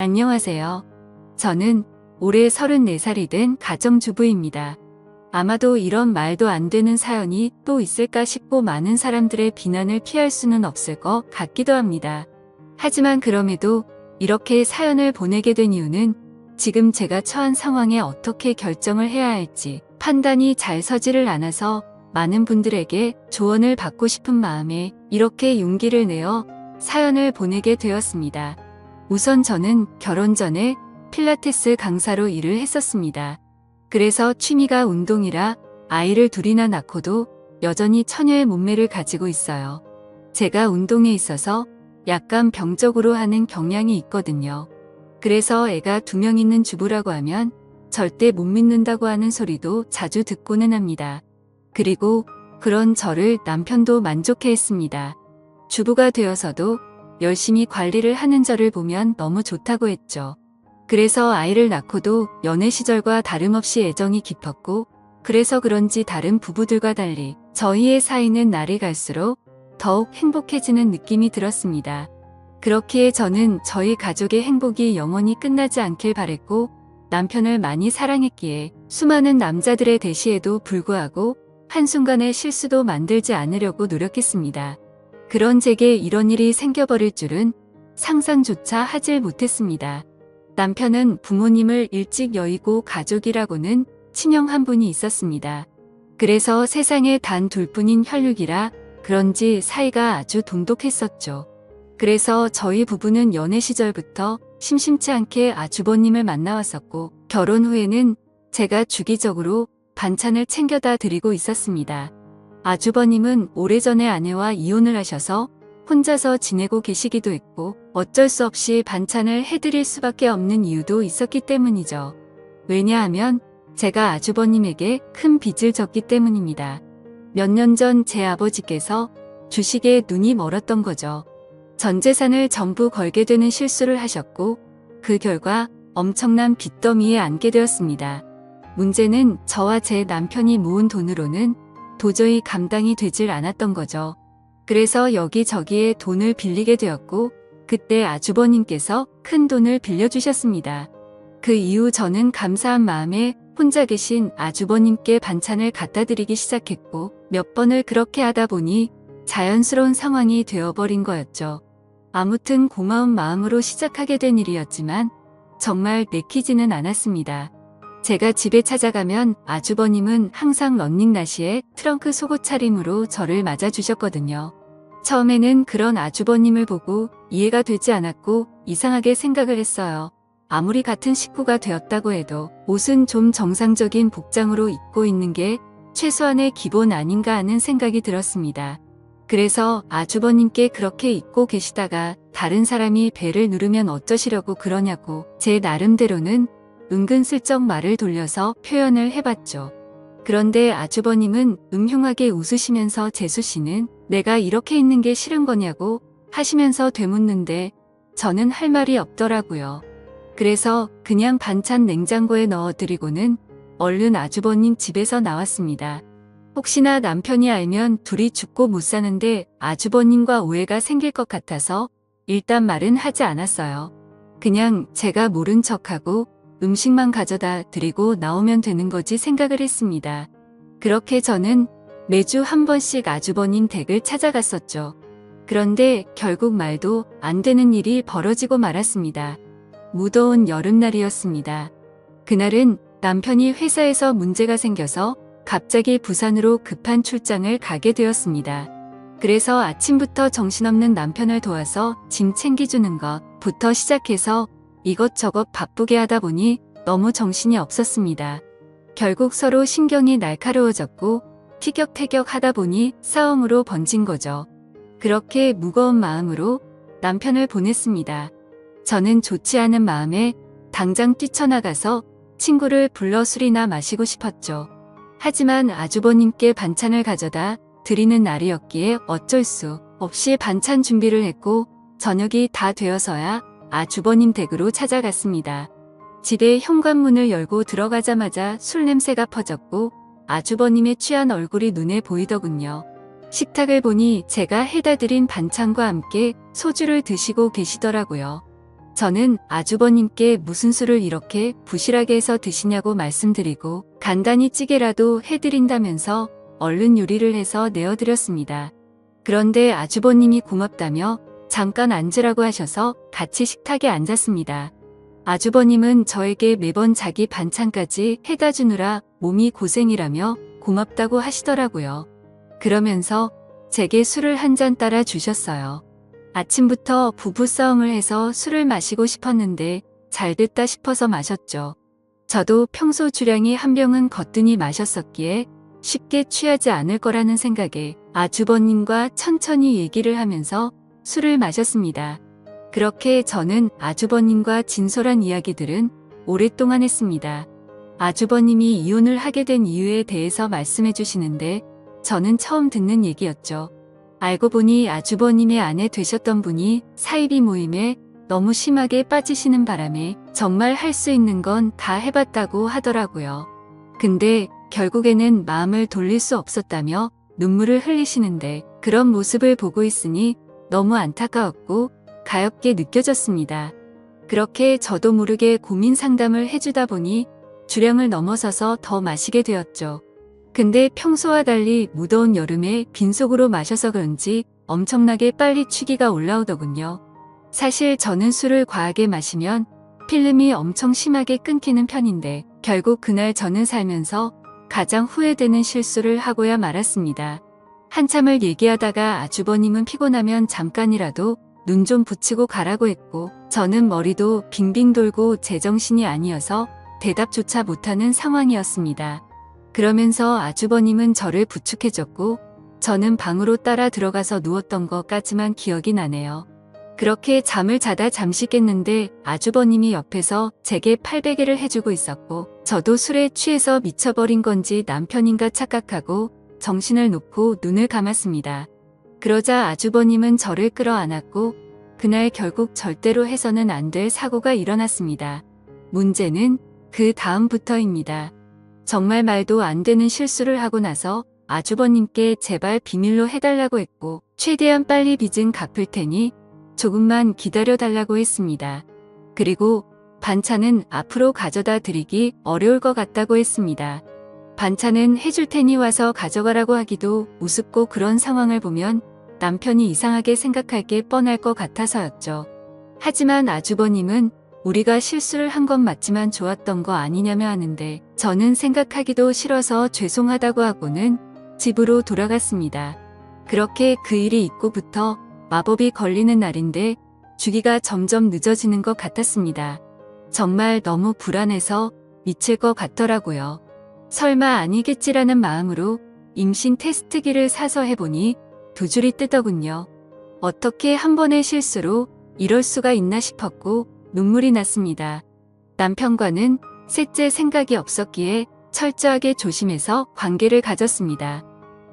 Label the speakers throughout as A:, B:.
A: 안녕하세요. 저는 올해 34살이 된 가정주부입니다. 아마도 이런 말도 안 되는 사연이 또 있을까 싶고 많은 사람들의 비난을 피할 수는 없을 것 같기도 합니다. 하지만 그럼에도 이렇게 사연을 보내게 된 이유는 지금 제가 처한 상황에 어떻게 결정을 해야 할지 판단이 잘 서지를 않아서 많은 분들에게 조언을 받고 싶은 마음에 이렇게 용기를 내어 사연을 보내게 되었습니다. 우선 저는 결혼 전에 필라테스 강사로 일을 했었습니다. 그래서 취미가 운동이라 아이를 둘이나 낳고도 여전히 처녀의 몸매를 가지고 있어요. 제가 운동에 있어서 약간 병적으로 하는 경향이 있거든요. 그래서 애가 2명 있는 주부라고 하면 절대 못 믿는다고 하는 소리도 자주 듣고는 합니다. 그리고 그런 저를 남편도 만족해 했습니다. 주부가 되어서도 열심히 관리를 하는 저를 보면 너무 좋다고 했죠. 그래서 아이를 낳고도 연애 시절과 다름없이 애정이 깊었고, 그래서 그런지 다른 부부들과 달리 저희의 사이는 날이 갈수록 더욱 행복해지는 느낌이 들었습니다. 그렇기에 저는 저희 가족의 행복이 영원히 끝나지 않길 바랬고, 남편을 많이 사랑했기에 수많은 남자들의 대시에도 불구하고 한순간의 실수도 만들지 않으려고 노력했습니다. 그런 제게 이런 일이 생겨버릴 줄은 상상조차 하질 못했습니다. 남편은 부모님을 일찍 여의고 가족이라고는 친형 한 분이 있었습니다. 그래서 세상에 단 둘뿐인 혈육이라 그런지 사이가 아주 돈독했었죠. 그래서 저희 부부는 연애 시절부터 심심치 않게 아주버님을 만나왔었고, 결혼 후에는 제가 주기적으로 반찬을 챙겨다 드리고 있었습니다. 아주버님은 오래전에 아내와 이혼을 하셔서 혼자서 지내고 계시기도 했고, 어쩔 수 없이 반찬을 해드릴 수밖에 없는 이유도 있었기 때문이죠. 왜냐하면 제가 아주버님에게 큰 빚을 졌기 때문입니다. 몇 년 전 제 아버지께서 주식에 눈이 멀었던 거죠. 전 재산을 전부 걸게 되는 실수를 하셨고, 그 결과 엄청난 빚더미에 앉게 되었습니다. 문제는 저와 제 남편이 모은 돈으로는 도저히 감당이 되질 않았던 거죠. 그래서 여기저기에 돈을 빌리게 되었고, 그때 아주버님께서 큰 돈을 빌려주셨습니다. 그 이후 저는 감사한 마음에 혼자 계신 아주버님께 반찬을 갖다 드리기 시작했고, 몇 번을 그렇게 하다 보니 자연스러운 상황이 되어버린 거였죠. 아무튼 고마운 마음으로 시작하게 된 일이었지만 정말 내키지는 않았습니다. 제가 집에 찾아가면 아주버님은 항상 런닝나시에 트렁크 속옷 차림으로 저를 맞아주셨거든요. 처음에는 그런 아주버님을 보고 이해가 되지 않았고 이상하게 생각을 했어요. 아무리 같은 식구가 되었다고 해도 옷은 좀 정상적인 복장으로 입고 있는 게 최소한의 기본 아닌가 하는 생각이 들었습니다. 그래서 아주버님께 그렇게 입고 계시다가 다른 사람이 배를 누르면 어쩌시려고 그러냐고 제 나름대로는 은근슬쩍 말을 돌려서 표현을 해봤죠. 그런데 아주버님은 음흉하게 웃으시면서 재수씨는 내가 이렇게 있는 게 싫은 거냐고 하시면서 되묻는데 저는 할 말이 없더라고요. 그래서 그냥 반찬 냉장고에 넣어드리고는 얼른 아주버님 집에서 나왔습니다. 혹시나 남편이 알면 둘이 죽고 못 사는데 아주버님과 오해가 생길 것 같아서 일단 말은 하지 않았어요. 그냥 제가 모른 척하고 음식만 가져다 드리고 나오면 되는 거지 생각을 했습니다. 그렇게 저는 매주 한 번씩 아주버님 댁을 찾아갔었죠. 그런데 결국 말도 안 되는 일이 벌어지고 말았습니다. 무더운 여름날이었습니다. 그날은 남편이 회사에서 문제가 생겨서 갑자기 부산으로 급한 출장을 가게 되었습니다. 그래서 아침부터 정신없는 남편을 도와서 짐 챙겨주는 것부터 시작해서 이것저것 바쁘게 하다 보니 너무 정신이 없었습니다. 결국 서로 신경이 날카로워졌고 티격태격 하다 보니 싸움으로 번진 거죠. 그렇게 무거운 마음으로 남편을 보냈습니다. 저는 좋지 않은 마음에 당장 뛰쳐나가서 친구를 불러 술이나 마시고 싶었죠. 하지만 아주버님께 반찬을 가져다 드리는 날이었기에 어쩔 수 없이 반찬 준비를 했고 저녁이 다 되어서야 아주버님 댁으로 찾아갔습니다. 집에 현관문을 열고 들어가자마자 술 냄새가 퍼졌고 아주버님의 취한 얼굴이 눈에 보이더군요. 식탁을 보니 제가 해다 드린 반찬과 함께 소주를 드시고 계시더라고요. 저는 아주버님께 무슨 술을 이렇게 부실하게 해서 드시냐고 말씀드리고 간단히 찌개라도 해드린다면서 얼른 요리를 해서 내어드렸습니다. 그런데 아주버님이 고맙다며 잠깐 앉으라고 하셔서 같이 식탁에 앉았습니다. 아주버님은 저에게 매번 자기 반찬까지 해다 주느라 몸이 고생이라며 고맙다고 하시더라고요. 그러면서 제게 술을 한 잔 따라 주셨어요. 아침부터 부부싸움을 해서 술을 마시고 싶었는데 잘 됐다 싶어서 마셨죠. 저도 평소 주량이 한 병은 거뜬히 마셨었기에 쉽게 취하지 않을 거라는 생각에 아주버님과 천천히 얘기를 하면서 술을 마셨습니다. 그렇게 저는 아주버님과 진솔한 이야기들은 오랫동안 했습니다. 아주버님이 이혼을 하게 된 이유에 대해서 말씀해 주시는데 저는 처음 듣는 얘기였죠. 알고 보니 아주버님의 아내 되셨던 분이 사이비 모임에 너무 심하게 빠지시는 바람에 정말 할 수 있는 건 다 해봤다고 하더라고요. 근데 결국에는 마음을 돌릴 수 없었다며 눈물을 흘리시는데 그런 모습을 보고 있으니 너무 안타까웠고 가엾게 느껴졌습니다. 그렇게 저도 모르게 고민 상담을 해주다 보니 주량을 넘어서서 더 마시게 되었죠. 근데 평소와 달리 무더운 여름에 빈속으로 마셔서 그런지 엄청나게 빨리 취기가 올라오더군요. 사실 저는 술을 과하게 마시면 필름이 엄청 심하게 끊기는 편인데 결국 그날 저는 살면서 가장 후회되는 실수를 하고야 말았습니다. 한참을 얘기하다가 아주버님은 피곤하면 잠깐이라도 눈 좀 붙이고 가라고 했고 저는 머리도 빙빙 돌고 제정신이 아니어서 대답조차 못하는 상황이었습니다. 그러면서 아주버님은 저를 부축해줬고 저는 방으로 따라 들어가서 누웠던 것까지만 기억이 나네요. 그렇게 잠을 자다 잠시 깼는데 아주버님이 옆에서 제게 팔베개를 해주고 있었고 저도 술에 취해서 미쳐버린 건지 남편인가 착각하고 정신을 놓고 눈을 감았습니다. 그러자 아주버님은 저를 끌어안았고 그날 결국 절대로 해서는 안 될 사고가 일어났습니다. 문제는 그 다음부터입니다. 정말 말도 안 되는 실수를 하고 나서 아주버님께 제발 비밀로 해달라고 했고 최대한 빨리 빚은 갚을 테니 조금만 기다려달라고 했습니다. 그리고 반찬은 앞으로 가져다 드리기 어려울 것 같다고 했습니다. 반찬은 해줄 테니 와서 가져가라고 하기도 우습고 그런 상황을 보면 남편이 이상하게 생각할 게 뻔할 것 같아서였죠. 하지만 아주버님은 우리가 실수를 한 건 맞지만 좋았던 거 아니냐며 하는데 저는 생각하기도 싫어서 죄송하다고 하고는 집으로 돌아갔습니다. 그렇게 그 일이 있고부터 마법이 걸리는 날인데 주기가 점점 늦어지는 것 같았습니다. 정말 너무 불안해서 미칠 것 같더라고요. 설마 아니겠지라는 마음으로 임신 테스트기를 사서 해보니 두 줄이 뜨더군요. 어떻게 한 번의 실수로 이럴 수가 있나 싶었고 눈물이 났습니다. 남편과는 셋째 생각이 없었기에 철저하게 조심해서 관계를 가졌습니다.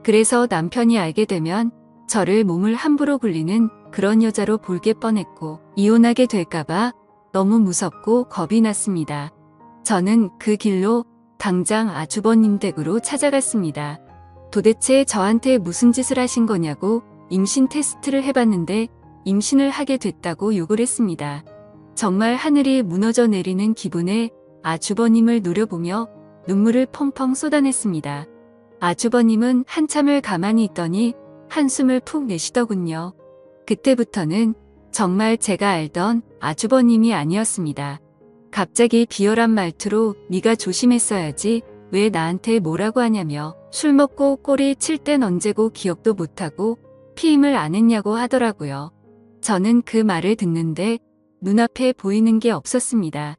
A: 그래서 남편이 알게 되면 저를 몸을 함부로 굴리는 그런 여자로 볼게 뻔했고 이혼하게 될까봐 너무 무섭고 겁이 났습니다. 저는 그 길로 당장 아주버님 댁으로 찾아갔습니다. 도대체 저한테 무슨 짓을 하신 거냐고 임신 테스트를 해봤는데 임신을 하게 됐다고 욕을 했습니다. 정말 하늘이 무너져 내리는 기분에 아주버님을 노려보며 눈물을 펑펑 쏟아냈습니다. 아주버님은 한참을 가만히 있더니 한숨을 푹 내쉬더군요. 그때부터는 정말 제가 알던 아주버님이 아니었습니다. 갑자기 비열한 말투로 네가 조심했어야지 왜 나한테 뭐라고 하냐며 술 먹고 꼬리 칠 땐 언제고 기억도 못하고 피임을 안 했냐고 하더라고요. 저는 그 말을 듣는데 눈앞에 보이는 게 없었습니다.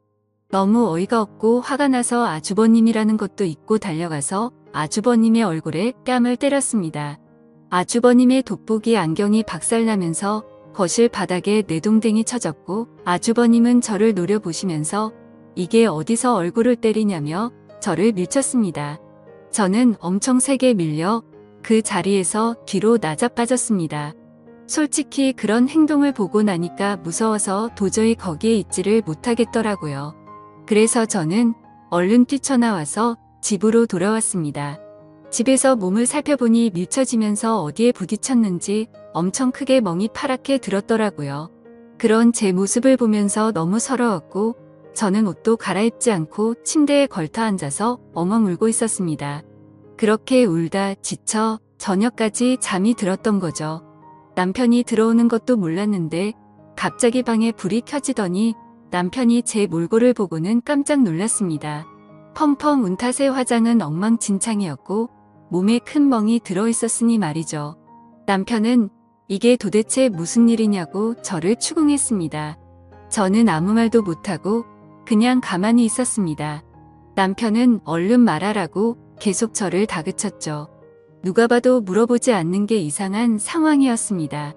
A: 너무 어이가 없고 화가 나서 아주버님이라는 것도 잊고 달려가서 아주버님의 얼굴에 뺨을 때렸습니다. 아주버님의 돋보기 안경이 박살나면서 거실 바닥에 내동댕이 쳐졌고 아주버님은 저를 노려보시면서 이게 어디서 얼굴을 때리냐며 저를 밀쳤습니다. 저는 엄청 세게 밀려 그 자리에서 뒤로 나자빠졌습니다. 솔직히 그런 행동을 보고 나니까 무서워서 도저히 거기에 있지를 못하겠더라고요. 그래서 저는 얼른 뛰쳐나와서 집으로 돌아왔습니다. 집에서 몸을 살펴보니 밀쳐지면서 어디에 부딪혔는지 엄청 크게 멍이 파랗게 들었더라고요. 그런 제 모습을 보면서 너무 서러웠고 저는 옷도 갈아입지 않고 침대에 걸터 앉아서 엉엉 울고 있었습니다. 그렇게 울다 지쳐 저녁까지 잠이 들었던 거죠. 남편이 들어오는 것도 몰랐는데 갑자기 방에 불이 켜지더니 남편이 제 몰골을 보고는 깜짝 놀랐습니다. 펑펑 운 탓에 화장은 엉망진창이었고 몸에 큰 멍이 들어있었으니 말이죠. 남편은 이게 도대체 무슨 일이냐고 저를 추궁했습니다. 저는 아무 말도 못하고 그냥 가만히 있었습니다. 남편은 얼른 말하라고 계속 저를 다그쳤죠. 누가 봐도 물어보지 않는 게 이상한 상황이었습니다.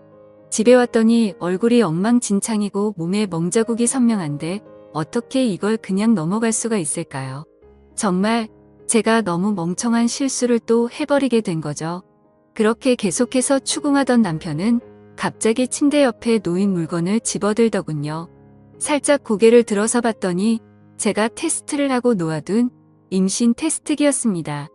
A: 집에 왔더니 얼굴이 엉망진창이고 몸에 멍자국이 선명한데 어떻게 이걸 그냥 넘어갈 수가 있을까요? 정말 제가 너무 멍청한 실수를 또 해버리게 된 거죠. 그렇게 계속해서 추궁하던 남편은 갑자기 침대 옆에 놓인 물건을 집어들더군요. 살짝 고개를 들어서 봤더니 제가 테스트를 하고 놓아둔 임신 테스트기였습니다.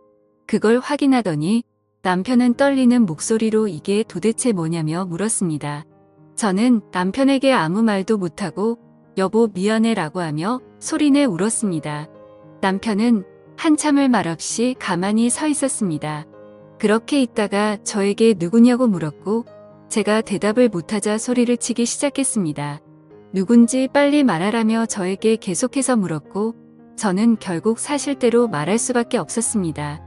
A: 그걸 확인하더니 남편은 떨리는 목소리로 이게 도대체 뭐냐며 물었습니다. 저는 남편에게 아무 말도 못하고 여보 미안해 라고 하며 소리내 울었습니다. 남편은 한참을 말없이 가만히 서 있었습니다. 그렇게 있다가 저에게 누구냐고 물었고 제가 대답을 못하자 소리를 치기 시작했습니다. 누군지 빨리 말하라며 저에게 계속해서 물었고 저는 결국 사실대로 말할 수밖에 없었습니다.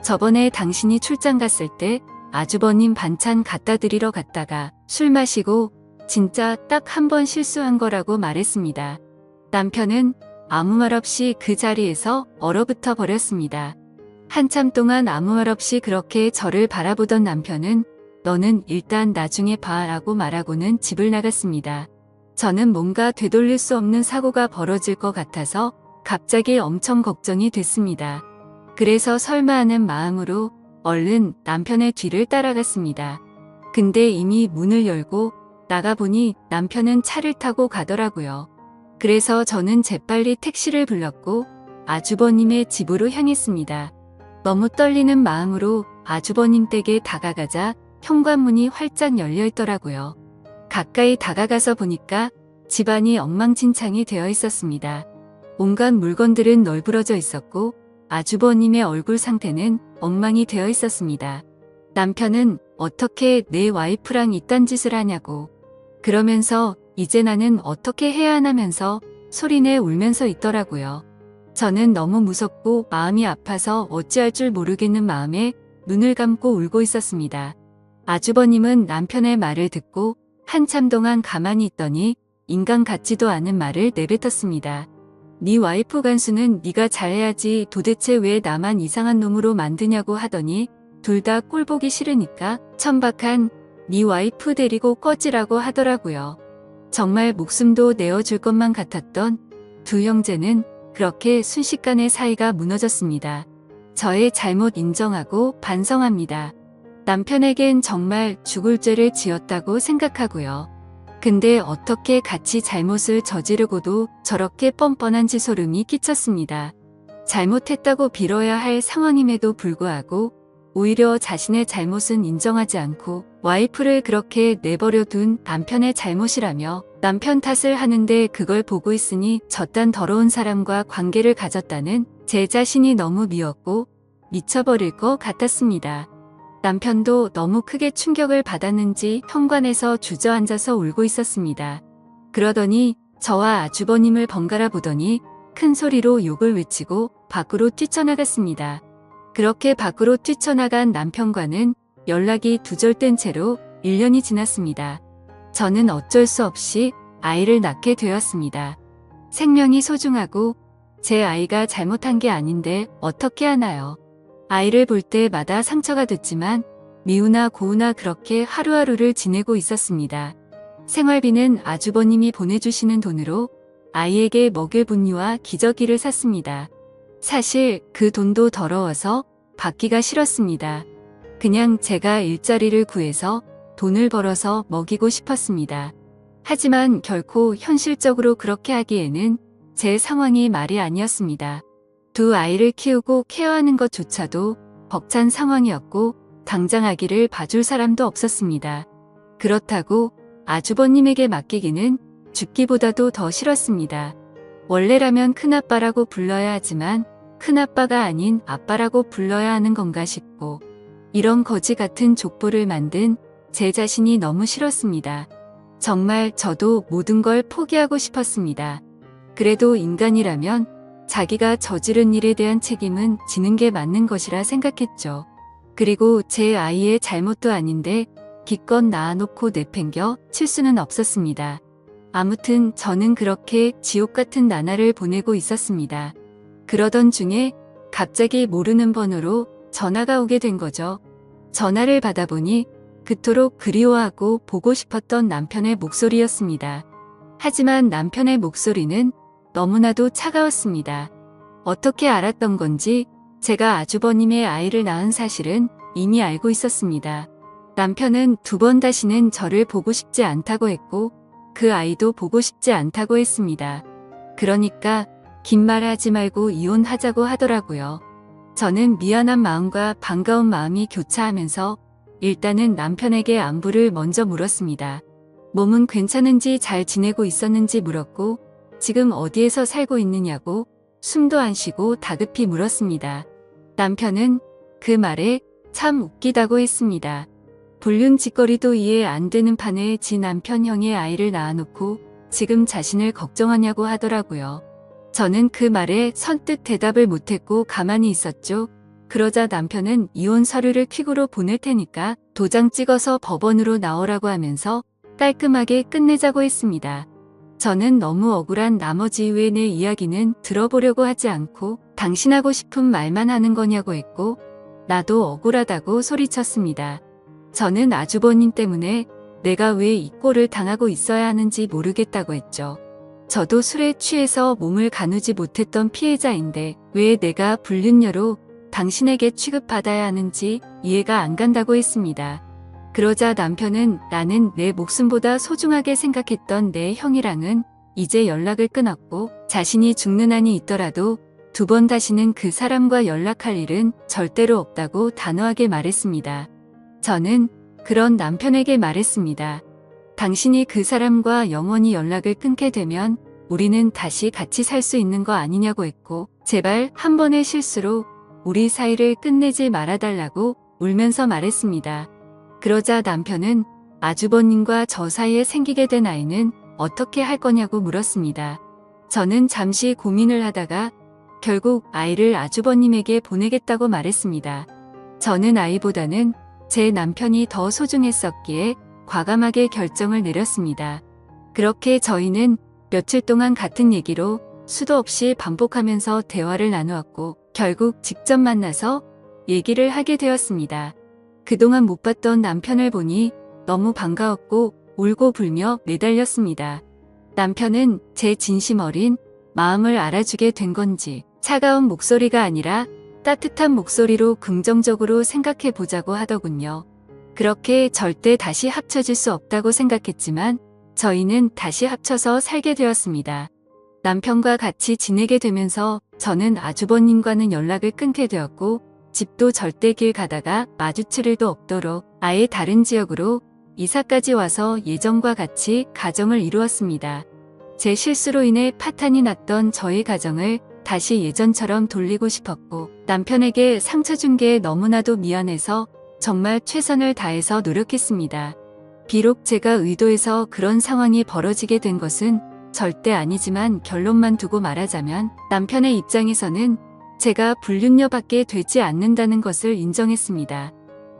A: 저번에 당신이 출장 갔을 때 아주버님 반찬 갖다 드리러 갔다가 술 마시고 진짜 딱 한 번 실수한 거라고 말했습니다. 남편은 아무 말 없이 그 자리에서 얼어붙어 버렸습니다. 한참 동안 아무 말 없이 그렇게 저를 바라보던 남편은 너는 일단 나중에 봐 라고 말하고는 집을 나갔습니다. 저는 뭔가 되돌릴 수 없는 사고가 벌어질 것 같아서 갑자기 엄청 걱정이 됐습니다. 그래서 설마 하는 마음으로 얼른 남편의 뒤를 따라갔습니다. 근데 이미 문을 열고 나가보니 남편은 차를 타고 가더라고요. 그래서 저는 재빨리 택시를 불렀고 아주버님의 집으로 향했습니다. 너무 떨리는 마음으로 아주버님 댁에 다가가자 현관문이 활짝 열려 있더라고요. 가까이 다가가서 보니까 집안이 엉망진창이 되어 있었습니다. 온갖 물건들은 널브러져 있었고 아주버님의 얼굴 상태는 엉망이 되어 있었습니다. 남편은 어떻게 내 와이프랑 이딴 짓을 하냐고 그러면서 이제 나는 어떻게 해야 하냐면서 소리내 울면서 있더라고요. 저는 너무 무섭고 마음이 아파서 어찌할 줄 모르겠는 마음에 눈을 감고 울고 있었습니다. 아주버님은 남편의 말을 듣고 한참 동안 가만히 있더니 인간 같지도 않은 말을 내뱉었습니다. 네 와이프 간수는 네가 잘해야지 도대체 왜 나만 이상한 놈으로 만드냐고 하더니 둘 다 꼴보기 싫으니까 천박한 네 와이프 데리고 꺼지라고 하더라고요. 정말 목숨도 내어줄 것만 같았던 두 형제는 그렇게 순식간에 사이가 무너졌습니다. 저의 잘못 인정하고 반성합니다. 남편에겐 정말 죽을 죄를 지었다고 생각하고요. 근데 어떻게 같이 잘못을 저지르고도 저렇게 뻔뻔한지 소름이 끼쳤습니다. 잘못했다고 빌어야 할 상황임에도 불구하고 오히려 자신의 잘못은 인정하지 않고 와이프를 그렇게 내버려 둔 남편의 잘못이라며 남편 탓을 하는데 그걸 보고 있으니 저딴 더러운 사람과 관계를 가졌다는 제 자신이 너무 미웠고 미쳐버릴 것 같았습니다. 남편도 너무 크게 충격을 받았는지 현관에서 주저앉아서 울고 있었습니다. 그러더니 저와 아주버님을 번갈아 보더니 큰 소리로 욕을 외치고 밖으로 뛰쳐나갔습니다. 그렇게 밖으로 뛰쳐나간 남편과는 연락이 두절된 채로 1년이 지났습니다. 저는 어쩔 수 없이 아이를 낳게 되었습니다. 생명이 소중하고 제 아이가 잘못한 게 아닌데 어떻게 하나요? 아이를 볼 때마다 상처가 됐지만 미우나 고우나 그렇게 하루하루를 지내고 있었습니다. 생활비는 아주버님이 보내주시는 돈으로 아이에게 먹일 분유와 기저귀를 샀습니다. 사실 그 돈도 더러워서 받기가 싫었습니다. 그냥 제가 일자리를 구해서 돈을 벌어서 먹이고 싶었습니다. 하지만 결코 현실적으로 그렇게 하기에는 제 상황이 말이 아니었습니다. 두 아이를 키우고 케어하는 것조차도 벅찬 상황이었고 당장 아기를 봐줄 사람도 없었습니다. 그렇다고 아주버님에게 맡기기는 죽기보다도 더 싫었습니다. 원래라면 큰아빠라고 불러야 하지만 큰아빠가 아닌 아빠라고 불러야 하는 건가 싶고 이런 거지 같은 족보를 만든 제 자신이 너무 싫었습니다. 정말 저도 모든 걸 포기하고 싶었습니다. 그래도 인간이라면 자기가 저지른 일에 대한 책임은 지는 게 맞는 것이라 생각했죠. 그리고 제 아이의 잘못도 아닌데 기껏 낳아놓고 내팽겨 칠 수는 없었습니다. 아무튼 저는 그렇게 지옥 같은 나날을 보내고 있었습니다. 그러던 중에 갑자기 모르는 번호로 전화가 오게 된 거죠. 전화를 받아보니 그토록 그리워하고 보고 싶었던 남편의 목소리였습니다. 하지만 남편의 목소리는 너무나도 차가웠습니다. 어떻게 알았던 건지 제가 아주버님의 아이를 낳은 사실은 이미 알고 있었습니다. 남편은 2번 다시는 저를 보고 싶지 않다고 했고 그 아이도 보고 싶지 않다고 했습니다. 그러니까 긴 말 하지 말고 이혼하자고 하더라고요. 저는 미안한 마음과 반가운 마음이 교차하면서 일단은 남편에게 안부를 먼저 물었습니다. 몸은 괜찮은지 잘 지내고 있었는지 물었고 지금 어디에서 살고 있느냐고 숨도 안 쉬고 다급히 물었습니다. 남편은 그 말에 참 웃기다고 했습니다. 불륜짓거리도 이해 안 되는 판에 지 남편 형의 아이를 낳아놓고 지금 자신을 걱정하냐고 하더라고요. 저는 그 말에 선뜻 대답을 못했고 가만히 있었죠. 그러자 남편은 이혼 서류를 퀵으로 보낼 테니까 도장 찍어서 법원으로 나오라고 하면서 깔끔하게 끝내자고 했습니다. 저는 너무 억울한 나머지 왜 내 이야기는 들어보려고 하지 않고 당신하고 싶은 말만 하는 거냐고 했고 나도 억울하다고 소리쳤습니다. 저는 아주버님 때문에 내가 왜 이 꼴을 당하고 있어야 하는지 모르겠다고 했죠. 저도 술에 취해서 몸을 가누지 못했던 피해자인데 왜 내가 불륜녀로 당신에게 취급받아야 하는지 이해가 안 간다고 했습니다. 그러자 남편은 나는 내 목숨보다 소중하게 생각했던 내 형이랑은 이제 연락을 끊었고 자신이 죽는 한이 있더라도 2번 다시는 그 사람과 연락할 일은 절대로 없다고 단호하게 말했습니다. 저는 그런 남편에게 말했습니다. 당신이 그 사람과 영원히 연락을 끊게 되면 우리는 다시 같이 살 수 있는 거 아니냐고 했고 제발 한 번의 실수로 우리 사이를 끝내지 말아달라고 울면서 말했습니다. 그러자 남편은 아주버님과 저 사이에 생기게 된 아이는 어떻게 할 거냐고 물었습니다. 저는 잠시 고민을 하다가 결국 아이를 아주버님에게 보내겠다고 말했습니다. 저는 아이보다는 제 남편이 더 소중했었기에 과감하게 결정을 내렸습니다. 그렇게 저희는 며칠 동안 같은 얘기로 수도 없이 반복하면서 대화를 나누었고 결국 직접 만나서 얘기를 하게 되었습니다. 그동안 못 봤던 남편을 보니 너무 반가웠고 울고 불며 내달렸습니다. 남편은 제 진심 어린 마음을 알아주게 된 건지 차가운 목소리가 아니라 따뜻한 목소리로 긍정적으로 생각해 보자고 하더군요. 그렇게 절대 다시 합쳐질 수 없다고 생각했지만 저희는 다시 합쳐서 살게 되었습니다. 남편과 같이 지내게 되면서 저는 아주버님과는 연락을 끊게 되었고 집도 절대 길 가다가 마주칠 일도 없도록 아예 다른 지역으로 이사까지 와서 예전과 같이 가정을 이루었습니다. 제 실수로 인해 파탄이 났던 저희 가정을 다시 예전처럼 돌리고 싶었고 남편에게 상처 준 게 너무나도 미안해서 정말 최선을 다해서 노력했습니다. 비록 제가 의도해서 그런 상황이 벌어지게 된 것은 절대 아니지만 결론만 두고 말하자면 남편의 입장에서는 제가 불륜녀밖에 되지 않는다는 것을 인정했습니다.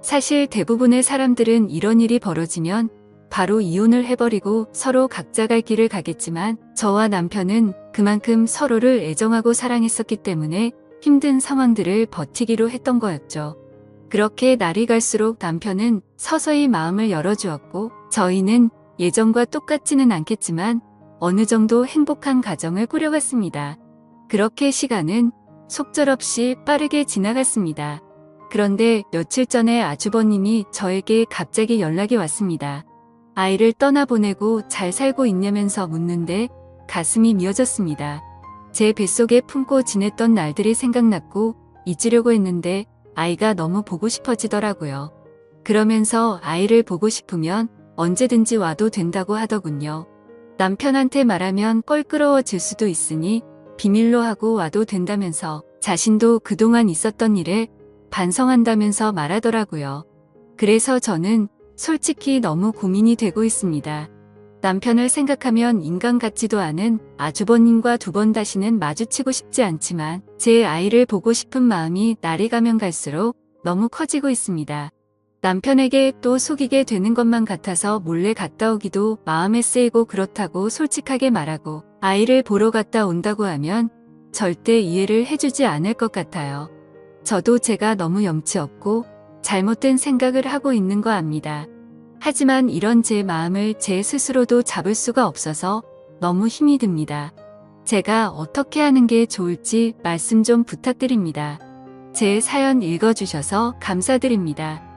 A: 사실 대부분의 사람들은 이런 일이 벌어지면 바로 이혼을 해버리고 서로 각자 갈 길을 가겠지만 저와 남편은 그만큼 서로를 애정하고 사랑했었기 때문에 힘든 상황들을 버티기로 했던 거였죠. 그렇게 날이 갈수록 남편은 서서히 마음을 열어주었고 저희는 예전과 똑같지는 않겠지만 어느 정도 행복한 가정을 꾸려갔습니다. 그렇게 시간은 속절없이 빠르게 지나갔습니다. 그런데 며칠 전에 아주버님이 저에게 갑자기 연락이 왔습니다. 아이를 떠나보내고 잘 살고 있냐면서 묻는데 가슴이 미어졌습니다. 제 뱃속에 품고 지냈던 날들이 생각났고 잊으려고 했는데 아이가 너무 보고 싶어지더라고요. 그러면서 아이를 보고 싶으면 언제든지 와도 된다고 하더군요. 남편한테 말하면 껄끄러워질 수도 있으니 비밀로 하고 와도 된다면서 자신도 그동안 있었던 일에 반성한다면서 말하더라고요. 그래서 저는 솔직히 너무 고민이 되고 있습니다. 남편을 생각하면 인간 같지도 않은 아주버님과 두 번 다시는 마주치고 싶지 않지만 제 아이를 보고 싶은 마음이 날이 가면 갈수록 너무 커지고 있습니다. 남편에게 또 속이게 되는 것만 같아서 몰래 갔다 오기도 마음에 쓰이고 그렇다고 솔직하게 말하고 아이를 보러 갔다 온다고 하면 절대 이해를 해주지 않을 것 같아요. 저도 제가 너무 염치 없고 잘못된 생각을 하고 있는 거 압니다. 하지만 이런 제 마음을 제 스스로도 잡을 수가 없어서 너무 힘이 듭니다. 제가 어떻게 하는 게 좋을지 말씀 좀 부탁드립니다. 제 사연 읽어주셔서 감사드립니다.